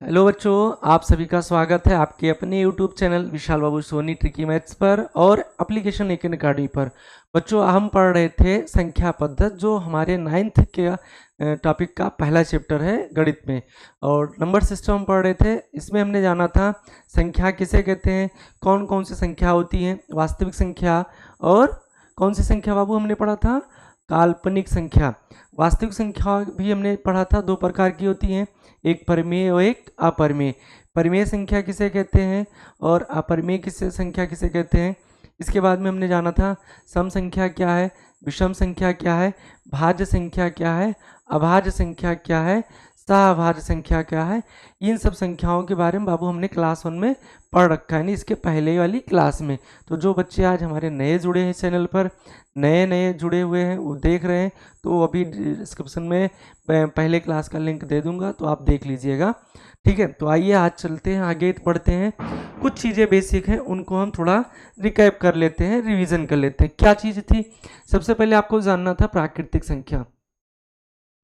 Hello बच्चों, आप सभी का स्वागत है आपके अपने यूट्यूब चैनल विशाल बाबू सोनी ट्रिकी मैथ्स पर और एप्लीकेशन एक अकेडमी पर। बच्चों, हम पढ़ रहे थे संख्या पद्धत, जो हमारे 9th के टॉपिक का पहला चैप्टर है गणित में। और नंबर सिस्टम हम पढ़ रहे थे। इसमें हमने जाना था संख्या किसे कहते हैं, कौन कौन सी संख्या होती हैं, वास्तविक संख्या और कौन सी संख्या बाबू हमने पढ़ा था, काल्पनिक संख्या। वास्तविक संख्या भी हमने पढ़ा था, दो प्रकार की होती हैं, एक परिमेय और एक अपरिमेय। परिमेय संख्या किसे कहते हैं और अपरिमेय किसे संख्या किसे कहते हैं। इसके बाद में हमने जाना था सम संख्या क्या है, विषम संख्या क्या है, भाज्य संख्या क्या है, अभाज्य संख्या क्या है, सहभाज्य संख्या क्या है। इन सब संख्याओं के बारे में बाबू हमने क्लास 1 में पढ़ रखा है, नहीं इसके पहले वाली क्लास में। तो जो बच्चे आज हमारे नए जुड़े हैं चैनल पर, नए नए जुड़े हुए हैं, वो देख रहे हैं, तो अभी डिस्क्रिप्शन में पहले क्लास का लिंक दे दूंगा, तो आप देख लीजिएगा। ठीक है, तो आइए आज चलते हैं आगे, पढ़ते हैं। कुछ चीज़ें बेसिक हैं, उनको हम थोड़ा रिकैप कर लेते हैं, रिवीजन कर लेते हैं। क्या चीज़ थी, सबसे पहले आपको जानना था प्राकृतिक संख्या।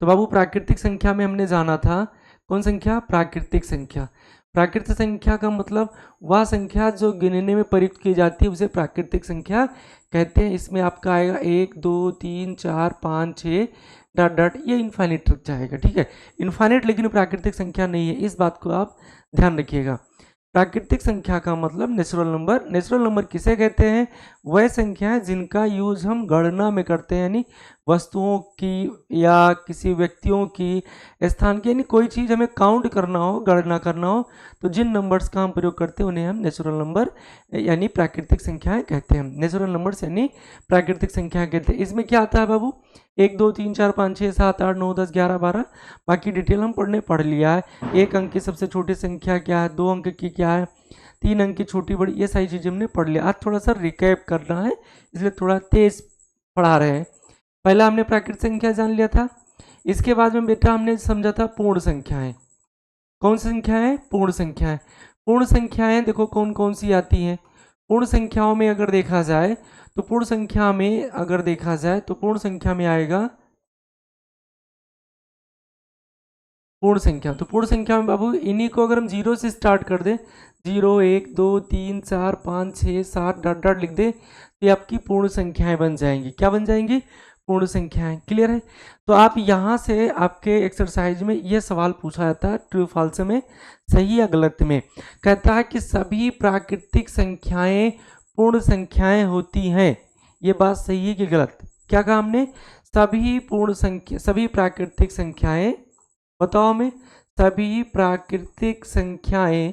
तो बाबू प्राकृतिक संख्या में हमने जाना था कौन संख्या, प्राकृतिक संख्या। प्राकृतिक संख्या का मतलब वह संख्या जो गिनने में प्रयुक्त की जाती है उसे प्राकृतिक संख्या कहते हैं। इसमें आपका आएगा 1 2 3 4 5 6 डॉट डॉट, ये इन्फाइनिट तक जाएगा। ठीक है, इन्फाइनिट लेकिन प्राकृतिक संख्या नहीं है, इस बात को आप ध्यान रखिएगा। प्राकृतिक संख्या का मतलब नेचुरल नंबर। नेचुरल नंबर किसे कहते हैं, वह संख्या है जिनका यूज हम गणना में करते हैं, यानी वस्तुओं की या किसी व्यक्तियों की, स्थान की, यानी कोई चीज़ हमें काउंट करना हो, गणना करना हो, तो जिन नंबर्स का हम प्रयोग करते हैं उन्हें हम नेचुरल नंबर यानी प्राकृतिक संख्याएं कहते हैं। नेचुरल नंबर्स यानी प्राकृतिक संख्या कहते हैं। इसमें क्या आता है बाबू, 1 2 3 4 5 6 7 8 9 10 11 12, बाकी डिटेल हम पढ़ लिया है। एक अंक की सबसे छोटी संख्या क्या है, 2 अंक की क्या है, 3 अंक की छोटी बड़ी, ये सारी चीज़ें हमने पढ़ लिया। आज थोड़ा सा रिकैप करना है, इसलिए थोड़ा तेज पढ़ा रहे हैं। पहला हमने प्राकृतिक संख्या जान लिया था, इसके बाद में बेटा हमने समझा था पूर्ण संख्याएं। कौन सी संख्याएं, पूर्ण संख्याएं। पूर्ण संख्याएं देखो कौन कौन सी आती हैं। पूर्ण संख्याओं में अगर देखा जाए तो पूर्ण संख्या में अगर देखा जाए तो पूर्ण संख्या में आएगा पूर्ण संख्या। तो पूर्ण संख्या में बाबू इन्हीं को अगर हम जीरो से स्टार्ट कर दें, 0 1 2 3 4 5 6 7 डॉट डॉट लिख दें, तो ये आपकी पूर्ण संख्याएं बन जाएंगी। क्या बन जाएंगी, पूर्ण संख्याएं। क्लियर है। तो आप यहाँ से आपके एक्सरसाइज में यह सवाल पूछा जाता है ट्रू फॉल्स में, सही या गलत में। कहता है कि सभी प्राकृतिक संख्याएं पूर्ण संख्याएं होती हैं, ये बात सही है कि गलत। क्या कहा हमने, सभी प्राकृतिक संख्याएं, बताओ हमें, सभी प्राकृतिक संख्याएं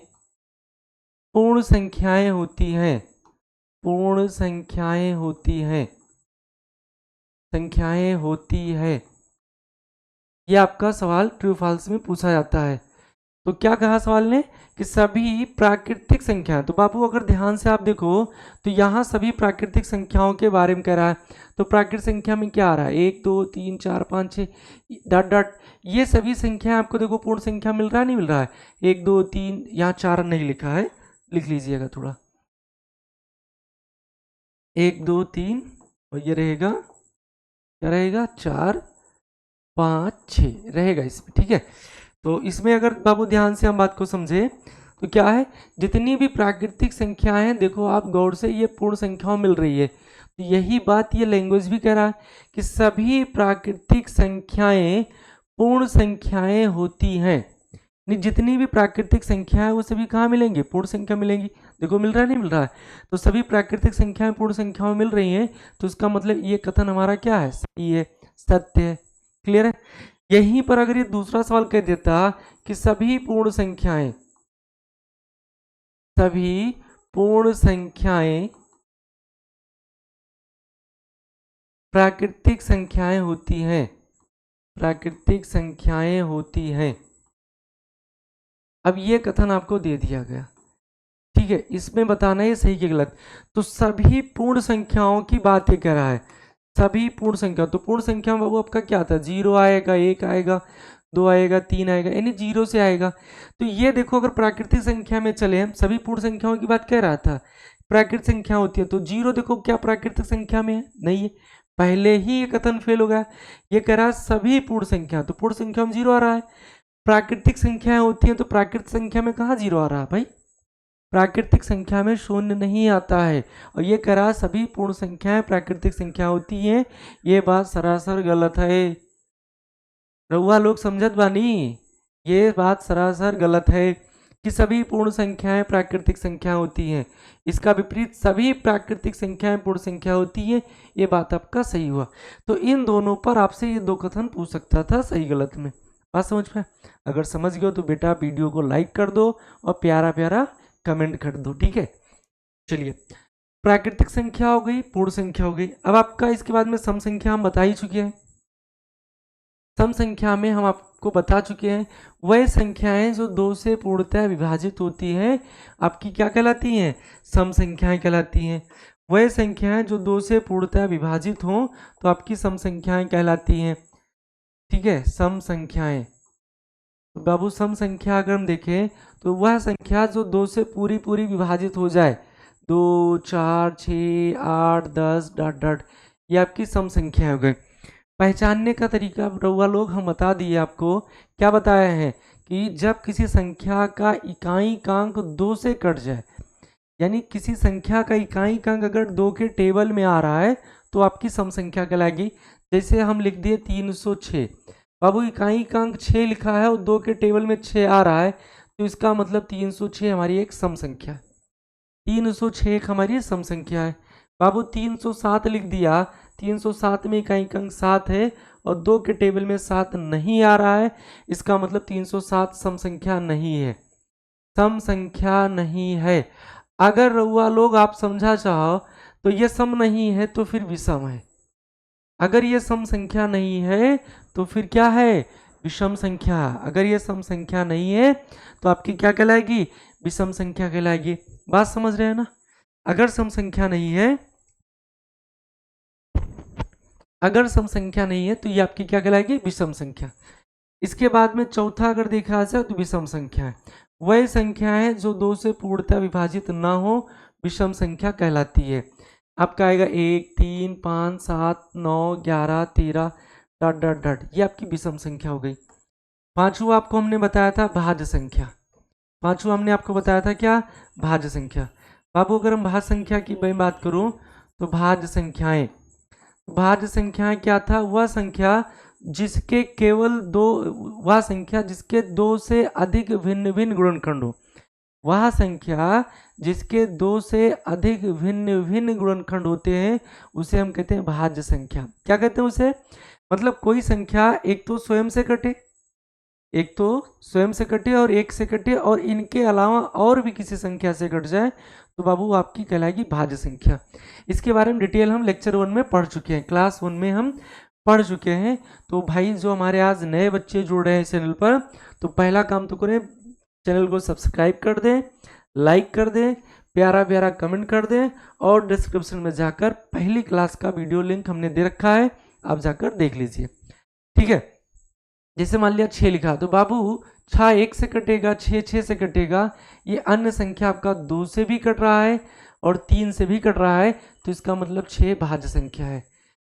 पूर्ण संख्याएं होती हैं, पूर्ण संख्याएं होती हैं, संख्याएं होती है। ये आपका सवाल ट्रू फॉल्स में पूछा जाता है। तो क्या कहा सवाल ने कि सभी प्राकृतिक संख्याएं। तो बाबू अगर ध्यान से आप देखो तो यहाँ सभी प्राकृतिक संख्याओं के बारे में कह रहा है। तो प्राकृतिक संख्या में क्या आ रहा है, 1 2 3 4 5 6 डॉट डॉट, ये सभी संख्याएं आपको देखो पूर्ण संख्या मिल रहा है, नहीं मिल रहा है। 1 2 3, यहाँ 4 नहीं लिखा है, लिख लीजिएगा थोड़ा, 1 2 3, और ये रहेगा, क्या रहेगा, 4 5 6 रहेगा इसमें। ठीक है, तो इसमें अगर बाबू ध्यान से हम बात को समझे तो क्या है, जितनी भी प्राकृतिक संख्याएं हैं देखो आप गौर से, ये पूर्ण संख्याओं मिल रही है। तो यही बात ये लैंग्वेज भी कह रहा है कि सभी प्राकृतिक संख्याएं पूर्ण संख्याएं होती हैं। जितनी भी प्राकृतिक संख्या है वो सभी कहाँ मिलेंगे, पूर्ण संख्या मिलेंगी। देखो मिल रहा है, नहीं मिल रहा है। तो सभी प्राकृतिक संख्याएं पूर्ण संख्याओं मिल रही हैं, तो इसका मतलब ये कथन हमारा क्या है, सही है, सत्य है। क्लियर है। यहीं पर अगर ये दूसरा सवाल कह देता कि सभी पूर्ण संख्याएं प्राकृतिक संख्याएं होती हैं, प्राकृतिक संख्याएं होती हैं। अब ये कथन आपको दे दिया गया, ठीक है, इसमें बताना है सही कि गलत। तो सभी पूर्ण संख्याओं की बात ये कह रहा है, सभी पूर्ण संख्या। तो पूर्ण संख्या में बाबू आपका क्या आता है, 0 आएगा, 1 आएगा, 2 आएगा, 3 आएगा, यानी 0 से आएगा। तो ये देखो अगर प्राकृतिक संख्या में चले, हम सभी पूर्ण संख्याओं की बात कह रहा था, प्राकृतिक संख्या होती है, तो 0 देखो क्या प्राकृतिक संख्या में है, नहीं है, पहले ही ये कथन फेल हो गया। ये कह रहा है सभी पूर्ण संख्या, तो पूर्ण संख्या में 0 आ रहा है, प्राकृतिक संख्याएं होती हैं तो प्राकृतिक संख्या में कहाँ जीरो आ रहा है भाई? प्राकृतिक संख्या में शून्य नहीं आता है। और ये कह रहा सभी पूर्ण संख्याएं प्राकृतिक संख्या होती हैं, ये बात सरासर गलत है। रउआ लोग समझत बानी? ये बात सरासर गलत है कि सभी पूर्ण संख्याएं प्राकृतिक संख्या होती हैं। इसका विपरीत सभी प्राकृतिक संख्याएं पूर्ण संख्या होती है। ये बात आपका सही हुआ। तो इन दोनों पर आपसे ये दो कथन पूछ सकता था सही गलत में। बात समझ में? अगर समझ गए तो बेटा वीडियो को लाइक कर दो और प्यारा प्यारा कमेंट कर दो, ठीक है। चलिए, प्राकृतिक संख्या हो गई, पूर्ण संख्या हो गई। अब आपका इसके बाद में सम संख्या हम बता ही चुके हैं। सम संख्या में हम आपको बता चुके हैं वह संख्याएं जो दो से पूर्णतः विभाजित होती हैं आपकी क्या कहलाती हैं? सम संख्याएं कहलाती हैं। वह संख्याएं जो दो से पूर्णतः विभाजित हों तो आपकी सम संख्याएं कहलाती हैं, ठीक है। सम संख्याएं, तो बाबू सम संख्या अगर हम देखें तो वह संख्या जो दो से पूरी पूरी विभाजित हो जाए, 2, 4, 6, 8, 10 डॉट डॉट, ये आपकी सम संख्या हो गई। पहचानने का तरीका रउआ लोग हम बता दिए आपको। क्या बताया है कि जब किसी संख्या का इकाई-अंक 2 से कट जाए, यानी किसी संख्या का इकाई-अंक अगर 2 के टेबल में आ रहा है तो आपकी सम संख्या कहलाएगी। जैसे हम लिख दिए 306, बाबू इकाई-अंक 6 लिखा है और 2 के टेबल में 6 आ रहा है, तो इसका मतलब 306 हमारी एक सम संख्या है। 306 एक हमारी सम संख्या है। बाबू 307 लिख दिया, 307 में इकाई-अंक 7 है और 2 के टेबल में 7 नहीं आ रहा है, इसका मतलब 307 सम संख्या नहीं है, सम संख्या नहीं है। अगर रउआ लोग आप समझा चाहो तो ये सम नहीं है तो फिर विषम है। अगर ये सम संख्या नहीं है तो फिर क्या है? विषम संख्या। अगर ये सम संख्या नहीं है तो आपकी क्या कहलाएगी? विषम संख्या कहलाएगी। बात समझ रहे हैं ना? अगर सम संख्या नहीं है, अगर सम संख्या नहीं है तो ये आपकी क्या कहलाएगी? विषम संख्या। इसके बाद में चौथा अगर देखा जाए तो विषम संख्या है वह संख्या है जो दो से पूर्णतः विभाजित ना हो, विषम संख्या कहलाती है। आपका आएगा 1, 3, 5, 7, 9, 11, 13 डॉट डॉट डॉट, ये आपकी विषम संख्या हो गई। पांचवा आपको हमने बताया था भाज्य संख्या। पांचवा हमने आपको बताया था क्या? भाज्य संख्या। बाबू अगर हम भाज्य संख्या की बात करूं तो भाज्य संख्याएं, भाज्य संख्याएं क्या था? वह संख्या जिसके केवल दो, वह संख्या जिसके दो से अधिक भिन्न भिन्न गुणनखंड हो, वह संख्या जिसके दो से अधिक भिन्न भिन्न गुणनखंड होते हैं उसे हम कहते हैं भाज्य संख्या। क्या कहते हैं उसे? मतलब कोई संख्या एक तो स्वयं से कटे, एक तो स्वयं से कटे और एक से कटे और इनके अलावा और भी किसी संख्या से कट जाए तो बाबू आपकी कहलाएगी भाज्य संख्या। इसके बारे में डिटेल हम लेक्चर 1 में पढ़ चुके हैं, क्लास 1 में हम पढ़ चुके हैं। तो भाई जो हमारे आज नए बच्चे जुड़ रहे हैं चैनल पर, तो पहला काम तो करें, चैनल को सब्सक्राइब कर दें, लाइक कर दें, प्यारा प्यारा कमेंट कर दें और डिस्क्रिप्शन में जाकर पहली क्लास का वीडियो लिंक हमने दे रखा है, आप जाकर देख लीजिए, ठीक है। जैसे मान लिया 6 लिखा तो बाबू 6 1 से कटेगा, 6 6 से कटेगा, ये अन्य संख्या आपका 2 से भी कट रहा है और 3 से भी कट रहा है, तो इसका मतलब 6 भाज्य संख्या है।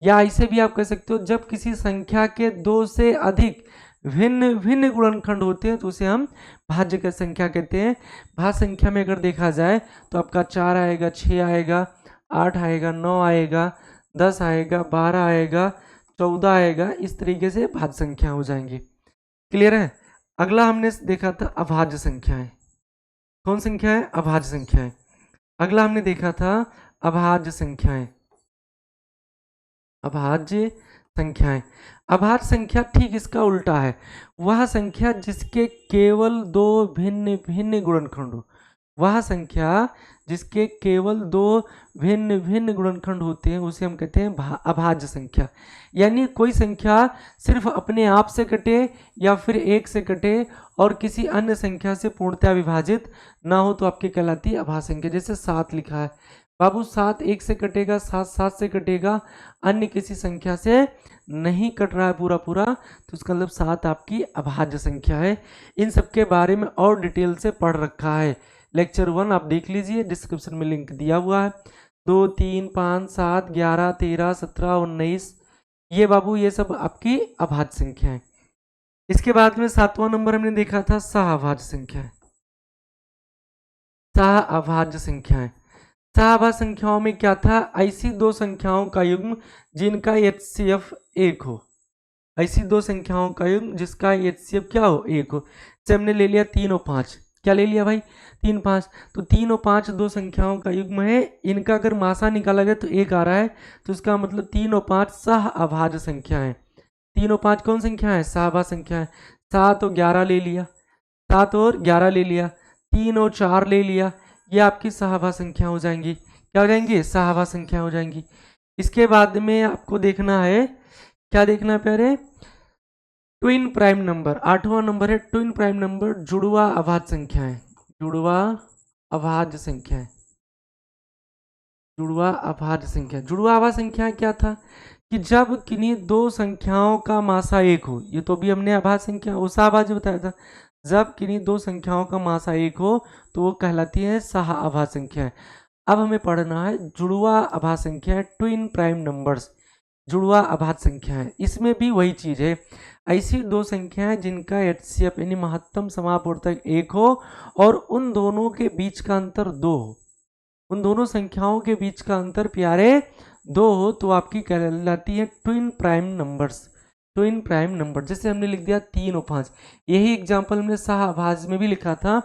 या ऐसे भी आप कह सकते हो जब किसी संख्या के 2 से अधिक भिन्न भिन्न गुणनखंड होते हैं तो उसे हम भाज्य की संख्या कहते हैं। भाज्य संख्या में अगर देखा जाए तो आपका 4 आएगा, 6 आएगा, 8 आएगा, 9 आएगा, 10 आएगा, 12 आएगा, 14 आएगा, इस तरीके से भाज्य संख्या हो जाएंगी। क्लियर है? अगला हमने देखा था अभाज्य संख्याएं। कौन संख्या है? अभाज्य संख्याएं। अगला हमने देखा था अभाज्य संख्याएं। अभाज्य संख्याएं, अभाज्य संख्या ठीक इसका उल्टा है, वह संख्या जिसके केवल दो भिन्न भिन्न गुणनखंड हो, वह संख्या जिसके केवल दो भिन्न भिन्न गुणनखंड होते हैं उसे हम कहते हैं अभाज्य संख्या। यानी कोई संख्या सिर्फ अपने आप से कटे या फिर एक से कटे और किसी अन्य संख्या से पूर्णतः विभाजित ना हो तो आपकी कहलाती है अभाज्य संख्या। जैसे 7 लिखा है, बाबू 7 1 से कटेगा, 7 7 से कटेगा, अन्य किसी संख्या से नहीं कट रहा है पूरा पूरा, तो इसका मतलब 7 आपकी अभाज्य संख्या है। इन सब के बारे में और डिटेल से पढ़ रखा है, लेक्चर 1 आप देख लीजिए, डिस्क्रिप्शन में लिंक दिया हुआ है। 2 3 5 7 11 13 17 19, ये बाबू ये सब आपकी अभाज्य संख्या है। इसके बाद में 7वां नंबर हमने देखा था सहअभाज्य संख्या। सहअभाज्य संख्याएं, सहअभाज्य संख्याओं में क्या था, ऐसी दो संख्याओं का युग्म जिनका एचसीएफ 1 हो। ऐसी दो संख्याओं का युग्म जिसका एचसीएफ क्या हो, 1 हो। जैसे हमने ले लिया 3 और 5, क्या ले लिया भाई, 3 5। तो 3 और 5 दो संख्याओं का युग्म है, इनका अगर मासा निकाला गया तो 1 आ रहा है, तो इसका मतलब 3 और 5 सहअभाज्य संख्या है। 3 और 5 कौन संख्या है, सहअभाज्य संख्या है। 7 और 11 ले लिया, 7 और 11 ले लिया, 3 और 4 ले लिया, ये आपकी सहअभाज्य संख्या हो जाएंगी। क्या हो जाएंगी, सहअभाज्य संख्या हो जाएंगी। इसके बाद में आपको देखना है, क्या देखना है प्यारे, ट्विन प्राइम नंबर। 8वां नंबर है ट्विन प्राइम नंबर, जुड़वा अभाज्य संख्याएं। जुड़वा अभाज्य संख्याएं, जुड़वा अभाज्य संख्या। जुड़वा अभाज्य संख्या क्या था कि जब किन्हीं दो संख्याओं का मासा 1 हो, ये तो भी हमने अभाज्य संख्या उस अभाज्य बताया था, जब किन्हीं दो संख्याओं का मासा 1 हो तो वो कहलाती है सहअभाज्य संख्या। अब हमें पढ़ना है जुड़वा अभाज्य संख्या, ट्विन प्राइम नंबर्स, जुड़वा अभाज्य संख्या है। इसमें भी वही चीज है, ऐसी दो संख्याएं जिनका एचसीएफ यानी महत्तम समापवर्तक 1 हो और उन दोनों के बीच का अंतर 2 हो, उन दोनों संख्याओं के बीच का अंतर प्यारे 2 हो, तो आपकी कहलाती है twin prime numbers. Twin prime number, जैसे हमने लिख दिया 3 और 5, यही एग्जाम्पल हमने सहअभाज्य में भी लिखा था।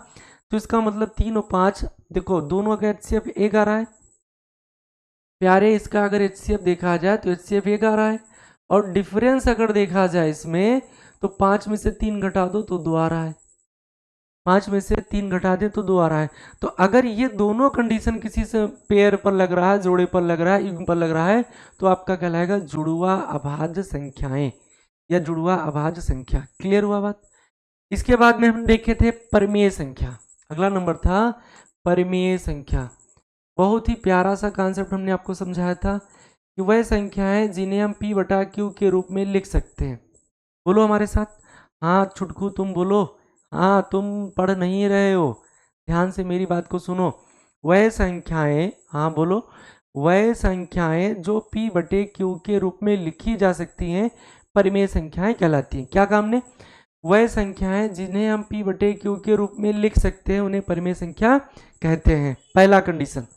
तो इसका मतलब 3 और 5, देखो दोनों का एचसीएफ 1 आ रहा है प्यारे, इसका अगर एचसीएफ देखा जाए तो एचसीएफ 1 आ रहा है, और डिफरेंस अगर देखा जाए इसमें तो 5 में से 3 घटा दो तो 2 आ रहा है, 5 में से 3 घटा दे तो 2 आ रहा है। तो अगर ये दोनों कंडीशन किसी से पेयर पर लग रहा है, जोड़े पर लग रहा है, युग्म पर लग रहा है, तो आपका कहलाएगा जुड़वा अभाज्य संख्याएं या जुड़वा अभाज्य संख्या। क्लियर हुआ बात। इसके बाद में हम देखे थे परिमेय संख्या, अगला नंबर था परिमेय संख्या। बहुत ही प्यारा सा कॉन्सेप्ट हमने आपको समझाया था कि वह संख्याएं जिन्हें हम p बटा क्यू के रूप में लिख सकते हैं। बोलो हमारे साथ, हाँ छुटकू तुम बोलो, हाँ तुम पढ़ नहीं रहे हो, ध्यान से मेरी बात को सुनो। वह संख्याएं, हाँ बोलो, वह संख्याएं जो p बटे क्यू के रूप में लिखी जा सकती हैं परिमेय संख्याएं कहलाती हैं। क्या काम ने, वह संख्याएं जिन्हें हम p बटे क्यू के रूप में लिख सकते हैं उन्हें परिमेय संख्या कहते हैं। पहला कंडीशन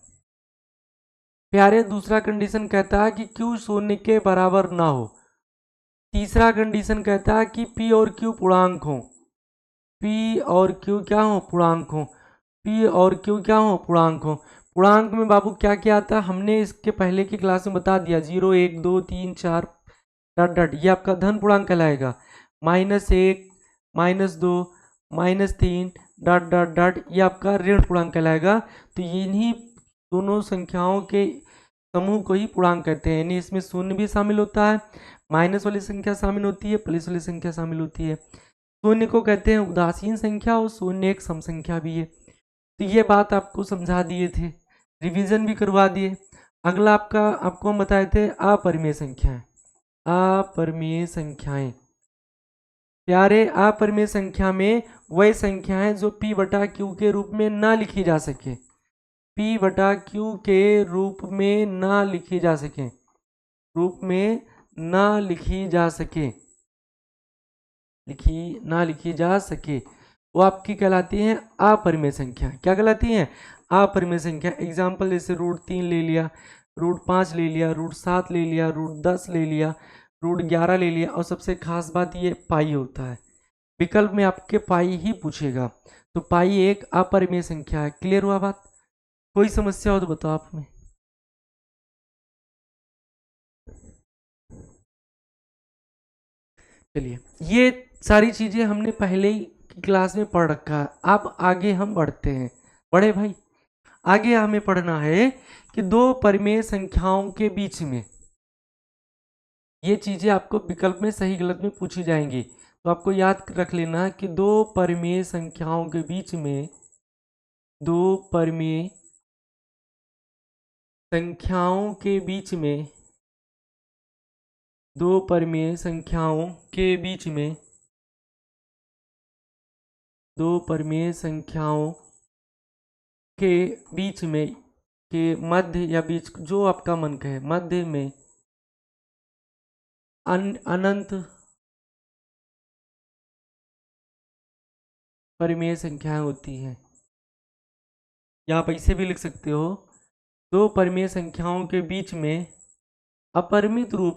प्यारे। दूसरा कंडीशन कहता है कि q शून्य के बराबर ना हो। तीसरा कंडीशन कहता है कि p और q पूर्णांक हो, p और q क्या हो, पूर्णांक हो, p और q क्या हो, पूर्णांक हो। पूर्णांक में बाबू क्या क्या आता है, हमने इसके पहले की क्लास में बता दिया, 0 1 2 3 4 डॉट डॉट, ये आपका धन पूर्णांक कहलाएगा। -1 -2 -3 डॉट डॉट डॉट, ये आपका ऋण पूर्णांक कहलाएगा। तो इन्हीं दोनों संख्याओं के समूह को ही पूर्णांक कहते हैं, यानी इसमें शून्य भी शामिल होता है, माइनस वाली संख्या शामिल होती है, प्लस वाली संख्या शामिल होती है। शून्य को कहते हैं उदासीन संख्या और शून्य एक सम संख्या भी है। तो ये बात आपको समझा दिए थे, रिवीजन भी करवा दिए। अगला आपका आपको हम बताए थे अपरिमेय संख्याएं। अपरिमेय संख्याएं प्यारे, अपरिमेय संख्या में वह संख्याएं जो p बटा क्यू के रूप में ना लिखी जा सके, p बटा क्यू के रूप में ना लिखी जा सके, रूप में ना लिखी जा सके, ना लिखी जा सके, वो आपकी कहलाती है अपरिमेय संख्या। क्या कहलाती है, अपरिमेय संख्या। एग्जाम्पल जैसे √3 ले लिया, √5 ले लिया, √7 ले लिया, √10 ले लिया, √11 ले लिया, और सबसे खास बात ये पाई होता है, विकल्प में आपके पाई ही पूछेगा। तो पाई एक अपरिमेय संख्या है। क्लियर हुआ बात। कोई समस्या हो तो बताओ आप में। चलिए, ये सारी चीजें हमने पहले ही क्लास में पढ़ रखा है, अब आगे हम बढ़ते हैं। बड़े भाई, आगे हमें पढ़ना है कि दो परिमेय संख्याओं के बीच में, ये चीजें आपको विकल्प में सही गलत में पूछी जाएंगी, तो आपको याद रख लेना कि दो परिमेय संख्याओं के बीच में, दो परिमेय संख्याओं के बीच में, दो परिमेय संख्याओं के बीच में, दो परिमेय संख्याओं के बीच में के मध्य या बीच, जो आपका मन कहे, मध्य में अनंत परिमेय संख्याएं होती हैं, या आप ऐसे भी लिख सकते हो, दो परिमेय संख्याओं के बीच में अपरिमित रूप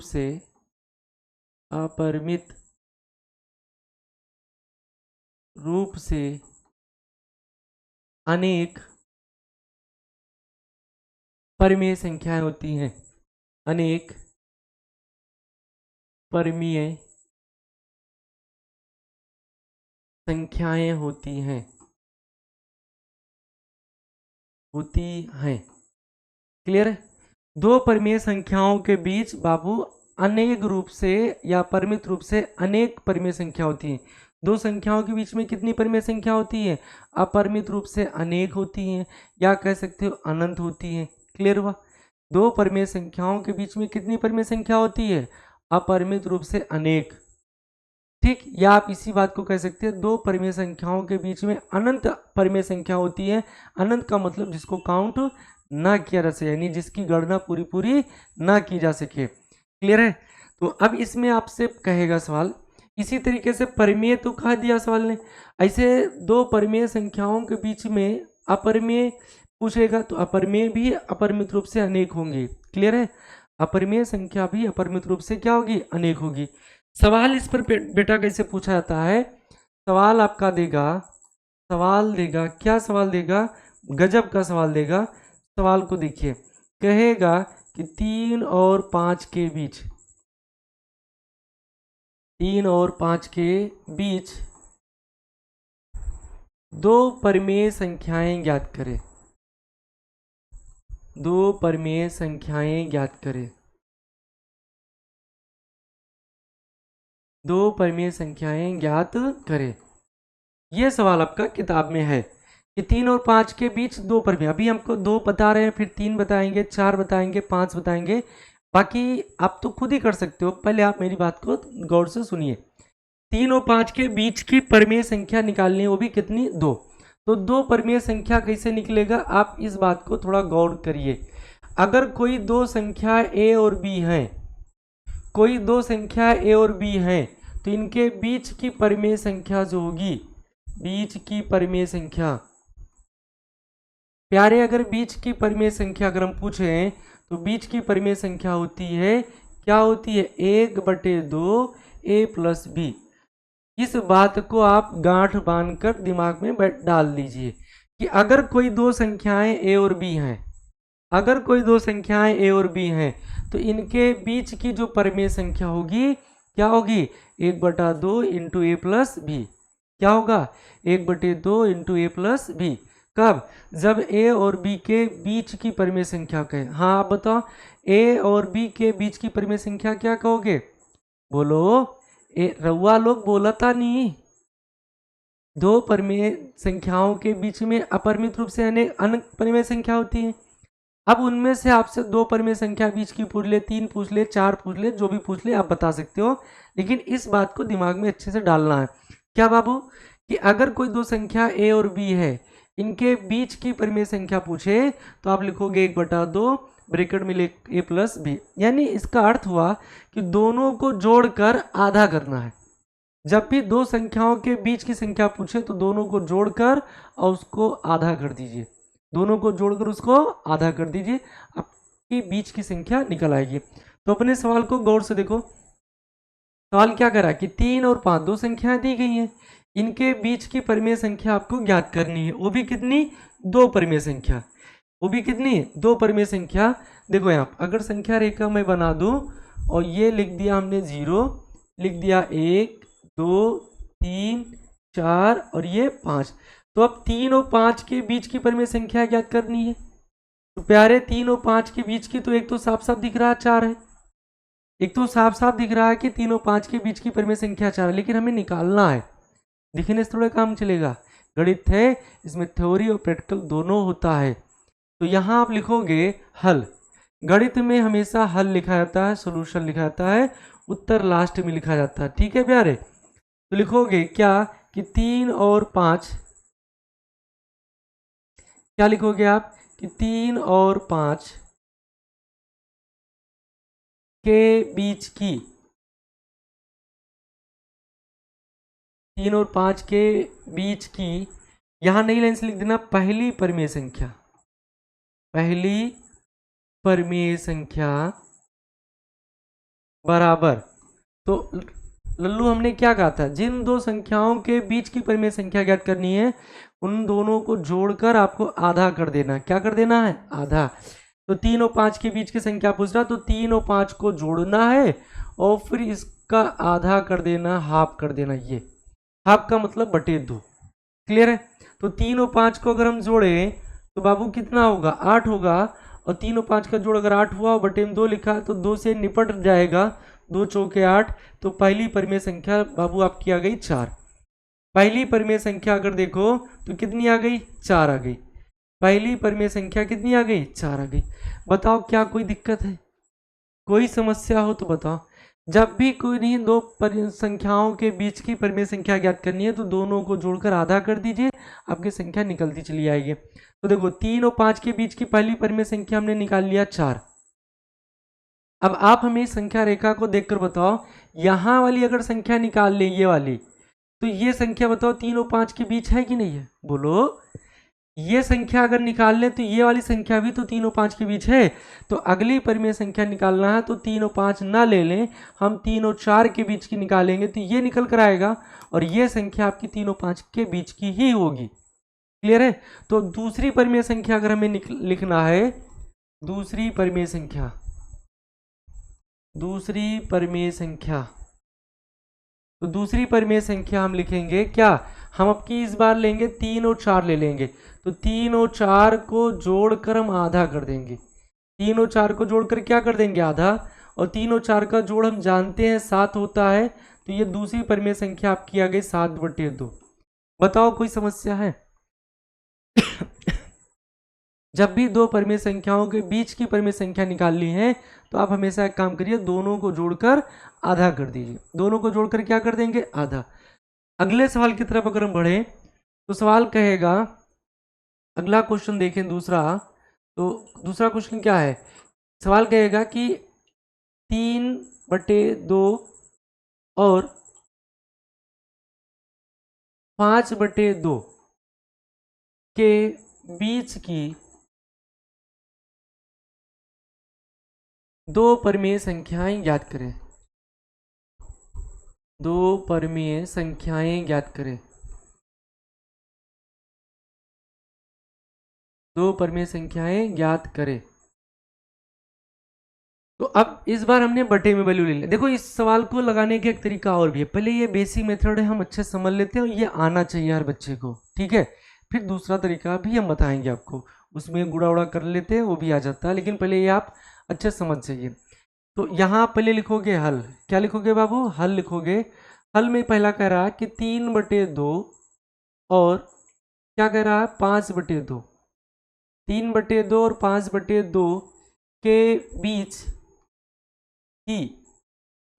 से अनेक परिमेय संख्याएं होती हैं, अनेक परिमेय संख्याएं होती हैं क्लियर है। दो परिमेय संख्याओं के बीच बाबू अनेक रूप से या परिमित रूप से अनेक परिमेय संख्या होती है। दो संख्याओं के बीच में कितनी परिमेय संख्या होती है? अपरिमित रूप से अनेक होती हैं, या कह सकते हो अनंत होती हैं। क्लियर हुआ? दो परिमेय संख्याओं के बीच में कितनी परिमेय संख्या होती है? अपरिमित रूप से अनेक। ठीक, या आप इसी बात को कह सकते हैं, दो परिमेय संख्याओं के बीच में अनंत परिमेय संख्या होती है। अनंत का मतलब जिसको काउंट ना किया जा सके, यानी जिसकी गणना पूरी पूरी ना की जा सके। क्लियर है? तो अब इसमें आपसे कहेगा सवाल, इसी तरीके से परिमेय तो कह दिया सवाल ने, ऐसे दो परिमेय संख्याओं के बीच में अपरिमेय पूछेगा, तो अपरिमेय भी अपरिमित रूप से अनेक होंगे। क्लियर है? अपरिमेय संख्या भी अपरिमित रूप से क्या होगी? अनेक होगी। सवाल इस पर बेटा कैसे पूछा जाता है? सवाल आपका देगा, क्या सवाल देगा? गजब का सवाल देगा। सवाल को देखिए, कहेगा कि 3 और 5 के बीच, 3 और 5 के बीच दो परिमेय संख्याएं ज्ञात करें। दो परिमेय संख्याएं ज्ञात करें। दो परिमेय संख्याएं ज्ञात करें। यह सवाल आपका किताब में है कि 3 और 5 के बीच दो परिमेय, अभी हमको 2 बता रहे हैं, फिर 3 बताएंगे, 4 बताएंगे, 5 बताएंगे, बाकी आप तो खुद ही कर सकते हो। पहले आप मेरी बात को गौर से सुनिए। 3 और 5 के बीच की परिमेय संख्या निकालनी है, वो भी कितनी? 2। तो दो परिमेय संख्या कैसे निकलेगा? आप इस बात को थोड़ा गौर करिए। अगर कोई दो संख्या ए और बी है, कोई दो संख्या ए और बी है, तो इनके बीच की परिमेय संख्या जो होगी, बीच की परिमेय संख्या, प्यारे अगर बीच की परिमेय संख्या अगर हम पूछें, तो बीच की परिमेय संख्या होती है, क्या होती है? 1/2 ए प्लस बी। इस बात को आप गांठ बांधकर दिमाग में डाल दीजिए कि अगर कोई दो संख्याएं ए और बी हैं, अगर कोई दो संख्याएं ए और बी हैं, तो इनके बीच की जो परिमेय संख्या होगी, क्या होगी? 1/2 इंटू ए प्लस बी। क्या होगा? 1/2 इंटू ए प्लस बी। कब? जब ए और बी के बीच की परिमेय संख्या कहे। हाँ, आप बताओ, ए और बी के बीच की परिमेय संख्या क्या कहोगे? बोलो, रउआ लोग बोलता नहीं। दो परिमेय संख्याओं के बीच में अपरिमित रूप से अनेक परिमेय संख्या होती है। अब उनमें से आपसे दो परिमेय संख्या बीच की पूछ ले, 3 पूछ ले, 4 पूछ ले, जो भी पूछ ले आप बता सकते हो, लेकिन इस बात को दिमाग में अच्छे से डालना है। क्या बाबू? कि अगर कोई दो संख्या ए और बी है, इनके बीच की परिमेय संख्या पूछे, तो आप लिखोगे 1/2 ब्रैकेट में ए प्लस बी। यानी इसका अर्थ हुआ कि दोनों को जोड़कर आधा करना है। जब भी दो संख्याओं के बीच की संख्या पूछे, तो दोनों को जोड़कर और उसको आधा कर दीजिए। दोनों को जोड़कर उसको आधा कर दीजिए, आपकी बीच की संख्या निकल आएगी। तो अपने सवाल को गौर से देखो। सवाल क्या करा कि 3 और 5 दो संख्याएं दी गई हैं, इनके बीच की परिमेय संख्या आपको ज्ञात करनी है। वो भी कितनी? दो परिमेय संख्या। वो भी कितनी? दो परिमेय संख्या। देखो यहाँ अगर संख्या रेखा मैं बना दूं और ये लिख दिया हमने 0, लिख दिया 1, 2, 3, 4 और ये 5, तो अब 3 और 5 के बीच की परिमेय संख्या ज्ञात करनी है। तो प्यारे 3 और 5 के बीच की तो एक तो साफ साफ दिख रहा है 4 है, एक तो साफ साफ दिख रहा है कि 3 और 5 के बीच की परिमेय संख्या 4 है, लेकिन हमें निकालना है। दिखने से थोड़ा काम चलेगा, गणित है, इसमें थ्योरी और प्रैक्टिकल दोनों होता है। तो यहाँ आप लिखोगे हल। गणित में हमेशा हल लिखा जाता है, सोल्यूशन लिखा जाता है, उत्तर लास्ट में लिखा जाता है। ठीक है प्यारे? तो लिखोगे क्या कि 3 और 5, क्या लिखोगे आप कि 3 और 5 के बीच की 3 और 5 के बीच की, यहाँ नई लाइन से लिख देना पहली परिमेय संख्या, पहली परिमेय संख्या बराबर। तो लल्लू हमने क्या कहा था, जिन दो संख्याओं के बीच की परिमेय संख्या ज्ञात करनी है उन दोनों को जोड़कर आपको आधा कर देना। क्या कर देना है, आधा। तो 3 और 5 के बीच की संख्या पूछ रहा, तो 3 और 5 को जोड़ना है और फिर इसका आधा कर देना, हाफ कर देना। ये हाफ का मतलब बटे 2। क्लियर है। तो 3 और 5 को अगर हम जोड़े तो बाबू कितना होगा, 8 होगा। और 3 और 5 का जोड़ अगर 8 हुआ और बटे में 2 लिखा तो 2 से निपट जाएगा, 2 चौके 8। तो पहली परिमेय संख्या बाबू आपकी आ गई 4। पहली परिमेय संख्या अगर देखो तो कितनी आ गई, 4 आ गई। पहली परिमेय संख्या कितनी आ गई, 4 आ गई। बताओ क्या कोई दिक्कत है, कोई समस्या हो तो बताओ। जब भी कोई नहीं दो संख्याओं के बीच की परिमेय संख्या ज्ञात करनी है तो दोनों को जोड़कर आधा कर दीजिए, आपकी संख्या निकलती चली आएगी। तो देखो 3 और 5 के बीच की पहली परिमेय संख्या हमने निकाल लिया 4। अब आप हमें संख्या रेखा को देखकर बताओ, यहां वाली अगर संख्या निकाल ले, ये वाली, तो ये संख्या बताओ 3 और 5 के बीच है कि नहीं है, बोलो। ये संख्या अगर निकाल लें तो ये वाली संख्या भी तो 3 और 5 के बीच है। तो अगली परिमेय संख्या निकालना है तो 3 और 5 ना ले लें, हम 3 और 4 के बीच की निकालेंगे तो ये निकल कर आएगा और ये संख्या आपकी 3 और 5 के बीच की ही होगी। क्लियर है। तो दूसरी परिमेय संख्या अगर हमें लिखना है, दूसरी परिमेय संख्या, दूसरी परिमेय संख्या, तो दूसरी परिमेय संख्या हम लिखेंगे क्या, हम आपकी इस बार लेंगे 3 और 4 ले लेंगे। तो 3 और 4 को जोड़कर हम आधा कर देंगे, 3 और 4 को जोड़कर क्या कर देंगे, आधा। और 3 और 4 का जोड़ हम जानते हैं 7 होता है, तो ये दूसरी परिमेय संख्या आपकी आ गई 7/2। बताओ कोई समस्या है। जब भी दो परिमेय संख्याओं के बीच की परिमेय संख्या निकालनी है तो आप हमेशा एक काम करिए, दोनों को जोड़कर आधा कर दीजिए। दोनों को जोड़कर क्या कर देंगे, आधा। अगले सवाल की तरफ अगर हम बढ़े तो सवाल कहेगा, अगला क्वेश्चन देखें दूसरा। तो दूसरा क्वेश्चन क्या है, सवाल कहेगा कि 3/2 और 5/2 के बीच की दो परिमेय संख्याएं ज्ञात करें। दो परिमेय संख्याएं ज्ञात करें। दो परिमेय संख्याएं ज्ञात करें। तो अब इस बार हमने बटे में वैल्यू ले लिया। देखो इस सवाल को लगाने का एक तरीका और भी है, पहले ये बेसिक मेथड है हम अच्छे समझ लेते हैं और ये आना चाहिए हर बच्चे को, ठीक है। फिर दूसरा तरीका भी हम बताएंगे आपको, उसमें गुड़ा उड़ा कर लेते हैं वो भी आ जाता है, लेकिन पहले ये आप अच्छे समझ जाइए। तो यहाँ पहले लिखोगे हल, क्या लिखोगे बाबू, हल लिखोगे। हल में पहला कह रहा है कि 3/2 और क्या कह रहा है, 5/2। 3/2 और 5/2 के बीच की,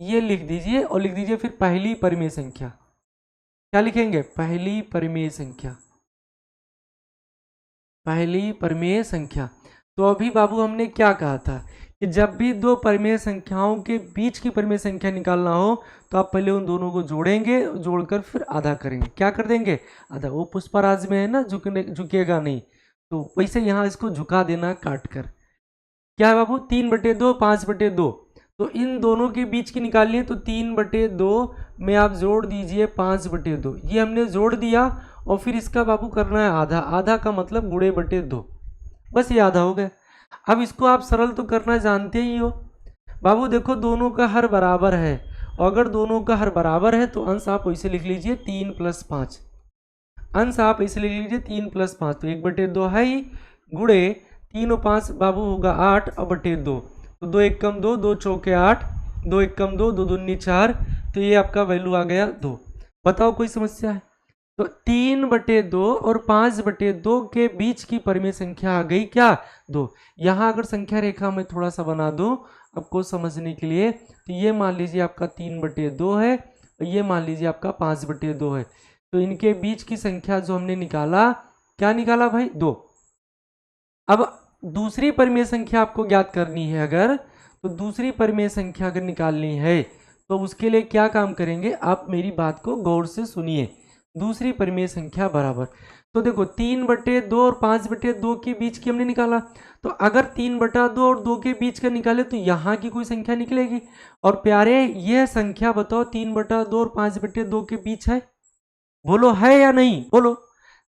ये लिख दीजिए और लिख दीजिए फिर पहली परिमेय संख्या। क्या लिखेंगे, पहली परिमेय संख्या, पहली परिमेय संख्या। तो अभी बाबू हमने क्या कहा था कि जब भी दो परिमेय संख्याओं के बीच की परिमेय संख्या निकालना हो तो आप पहले उन दोनों को जोड़ेंगे, जोड़कर फिर आधा करेंगे। क्या कर देंगे, आधा। वो पुष्पराज में है ना, झुकेगा नहीं, तो वैसे यहाँ इसको झुका देना काट कर। क्या है बाबू, 3/2 5/2। तो इन दोनों के बीच की निकालनी है तो 3/2 में आप जोड़ दीजिए 5/2। ये हमने जोड़ दिया और फिर इसका बाबू करना है आधा। आधा का मतलब गुणे बटे 2, बस ये आधा हो गया। अब इसको आप सरल तो करना जानते ही हो बाबू। देखो दोनों का हर बराबर है और अगर दोनों का हर बराबर है तो अंश आप वैसे लिख लीजिए 3 + 5। अंश आप ऐसे लिख लीजिए 3 + 5, तो 1/2 है ही, गुणे 3 और 5 बाबू होगा 8 और बटे 2। तो 2 × 1 = 2, 2 चौके 8, 2 × 1 = 2, 2 दूनी 4। तो ये आपका वैल्यू आ गया 2। बताओ कोई समस्या है। तो 3/2 और 5/2 के बीच की परिमेय संख्या आ गई क्या, 2। यहाँ अगर संख्या रेखा में थोड़ा सा बना दो आपको समझने के लिए, तो ये मान लीजिए आपका 3/2 है और ये मान लीजिए आपका 5/2 है। तो इनके बीच की संख्या जो हमने निकाला, क्या निकाला भाई, 2। अब दूसरी परिमेय संख्या आपको ज्ञात करनी है अगर, तो दूसरी परिमेय संख्या अगर निकालनी है तो उसके लिए क्या काम करेंगे, आप मेरी बात को गौर से सुनिए। दूसरी परिमेय संख्या बराबर, तो देखो 3/2 और 5/2 के बीच की हमने निकाला, तो अगर 3/2 और 2 के बीच का निकाले तो यहाँ की कोई संख्या निकलेगी। और प्यारे यह संख्या बताओ 3/2 और 5/2 के बीच है, बोलो है या नहीं, बोलो।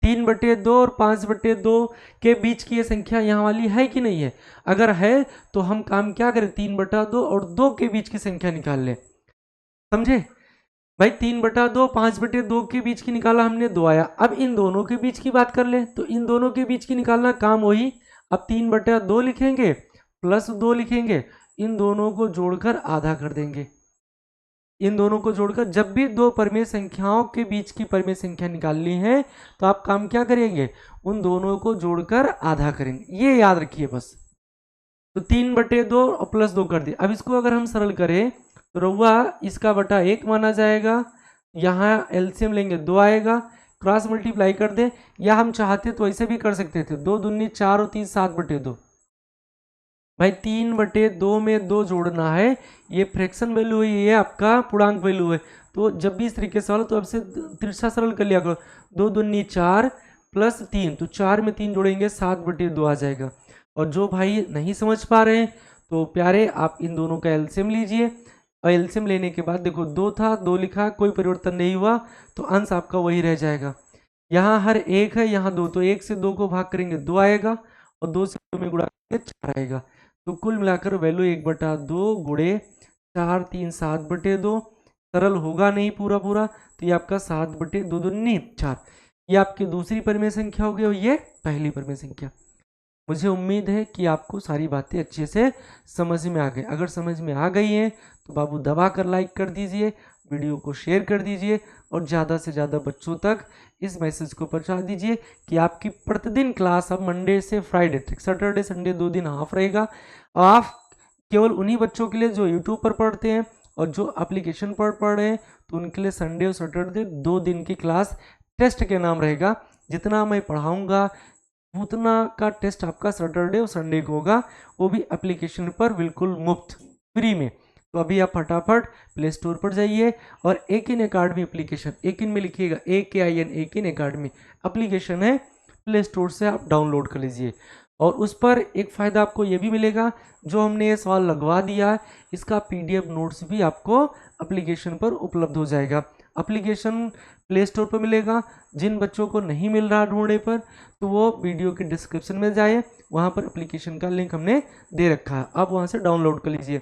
3/2 और 5/2 के बीच की ये संख्या यहाँ वाली है कि नहीं है? अगर है तो हम काम क्या करें, 3/2 और 2 के बीच की संख्या निकाल लें, समझे भाई। 3/2 5/2 के बीच की निकाला हमने, 2 आया। अब इन दोनों के बीच की बात कर ले, तो इन दोनों के बीच की निकालना काम वही। अब 3/2 लिखेंगे प्लस 2 लिखेंगे, इन दोनों को जोड़कर आधा कर देंगे। इन दोनों को जोड़कर जब भी दो परिमेय संख्याओं के बीच की परिमेय संख्या निकालनी है तो आप काम क्या करेंगे, उन दोनों को जोड़कर आधा करेंगे, ये याद रखिए बस। तो 3/2 और प्लस 2 कर दिए। अब इसको अगर हम सरल करें तो रउआ इसका बटा 1 माना जाएगा, यहाँ एलसीएम लेंगे 2 आएगा, क्रॉस मल्टीप्लाई कर दे, या हम चाहते तो ऐसे भी कर सकते थे, 2 दूनी 4 और 3 7/2। भाई 3/2 में 2 जोड़ना है, ये फ्रैक्शन वैल्यू है, ये आपका पूर्णांक वैल्यू है। तो जब भी इस तरीके से वाला तो अब से तिरछा सरल कर लिया करो, 2 दूनी 4 प्लस 3, तो 4 में 3 जोड़ेंगे 7/2 आ जाएगा। और जो भाई नहीं समझ पा रहे हैं तो प्यारे आप इन दोनों का एलसीएम लीजिए, और एलसीएम लेने के बाद देखो 2 था 2 लिखा, कोई परिवर्तन नहीं हुआ, तो अंश आपका वही रह जाएगा। यहाँ हर एक है, यहाँ 2, तो 1 से 2 को भाग करेंगे 2 आएगा, और 2 से 2 में गुणा करेंगे 4 आएगा। तो कुल मिलाकर वैल्यू 1/2 गुणे 4 3 7/2, सरल होगा नहीं पूरा पूरा, तो ये आपका 7/2 दूनी 4, ये आपकी दूसरी परिमेय संख्या हो गई, और ये पहली परिमेय संख्या। मुझे उम्मीद है कि आपको सारी बातें अच्छे से समझ में आ गई। अगर समझ में आ गई हैं तो बाबू दबा कर लाइक कर दीजिए, वीडियो को शेयर कर दीजिए, और ज़्यादा से ज़्यादा बच्चों तक इस मैसेज को पहुंचा दीजिए कि आपकी प्रतिदिन क्लास अब मंडे से फ्राइडे तक, सैटरडे संडे 2 दिन हाफ रहेगा। और आप केवल उन्हीं बच्चों के लिए जो यूट्यूब पर पढ़ते हैं और जो एप्लीकेशन पर पढ़ रहे हैं, तो उनके लिए संडे और सैटरडे 2 दिन की क्लास टेस्ट के नाम रहेगा। जितना मैं पढ़ाऊँगा उतना का टेस्ट आपका सैटरडे और संडे को होगा, वो भी एप्लीकेशन पर बिल्कुल मुफ्त फ्री में। तो अभी आप फटाफट प्ले स्टोर पर जाइए और एकिन अकाडमी एप्लीकेशन, एकिन में लिखिएगा AKIN, एकिन अकाडमी एप्लीकेशन है, प्ले स्टोर से आप डाउनलोड कर लीजिए। और उस पर एक फ़ायदा आपको ये भी मिलेगा, जो हमने ये सवाल लगवा दिया है इसका PDF नोट्स भी आपको एप्लीकेशन पर उपलब्ध हो जाएगा। एप्लीकेशन प्ले स्टोर पर मिलेगा, जिन बच्चों को नहीं मिल रहा ढूंढने पर तो वो वीडियो के डिस्क्रिप्शन में जाए, वहाँ पर एप्लीकेशन का लिंक हमने दे रखा है, आप वहाँ से डाउनलोड कर लीजिए।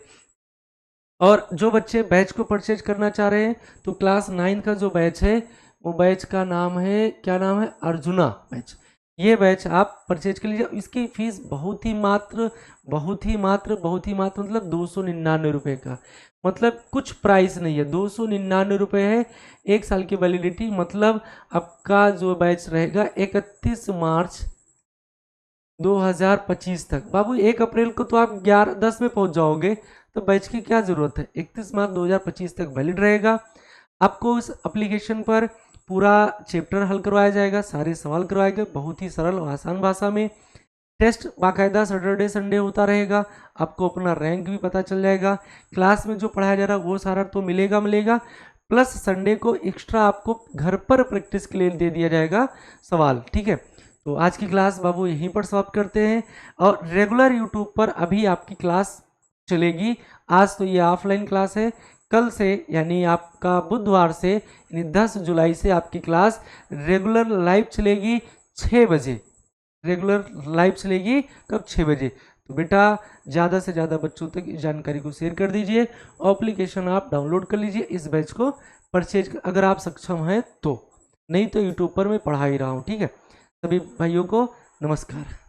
और जो बच्चे बैच को परचेज करना चाह रहे हैं तो क्लास 9 का जो बैच है वो बैच का नाम है, क्या नाम है, अर्जुना बैच। ये बैच आप परचेज कर लीजिए। इसकी फीस बहुत ही मात्र मतलब 299 रुपये का, मतलब कुछ प्राइस नहीं है, 299 रुपये है। 1 साल की वैलिडिटी, मतलब आपका जो बैच रहेगा 31 मार्च 2025 तक। बाबू 1 अप्रैल को तो आप 10 में पहुंच जाओगे, तो बैच की क्या ज़रूरत है। 31 मार्च 2025 तक वैलिड रहेगा। आपको इस एप्लीकेशन पर पूरा चैप्टर हल करवाया जाएगा, सारे सवाल करवाए गए बहुत ही सरल और आसान भाषा में। टेस्ट बाकायदा सैटरडे संडे होता रहेगा, आपको अपना रैंक भी पता चल जाएगा। क्लास में जो पढ़ाया जा रहा है वो सारा तो मिलेगा, प्लस संडे को एक्स्ट्रा आपको घर पर प्रैक्टिस के लिए दे दिया जाएगा सवाल, ठीक है। तो आज की क्लास बाबू यहीं पर समाप्त करते हैं, और रेगुलर यूट्यूब पर अभी आपकी क्लास चलेगी। आज तो ये ऑफलाइन क्लास है, कल से यानी आपका बुधवार से यानी 10 जुलाई से आपकी क्लास रेगुलर लाइव चलेगी 6 बजे, रेगुलर लाइव चलेगी कब, 6 बजे। तो बेटा ज़्यादा से ज़्यादा बच्चों तक इस जानकारी को शेयर कर दीजिए, एप्लीकेशन आप डाउनलोड कर लीजिए, इस बैच को परचेज अगर आप सक्षम हैं तो, नहीं तो यूट्यूब पर मैं पढ़ा ही रहा हूँ, ठीक है। सभी भाइयों को नमस्कार।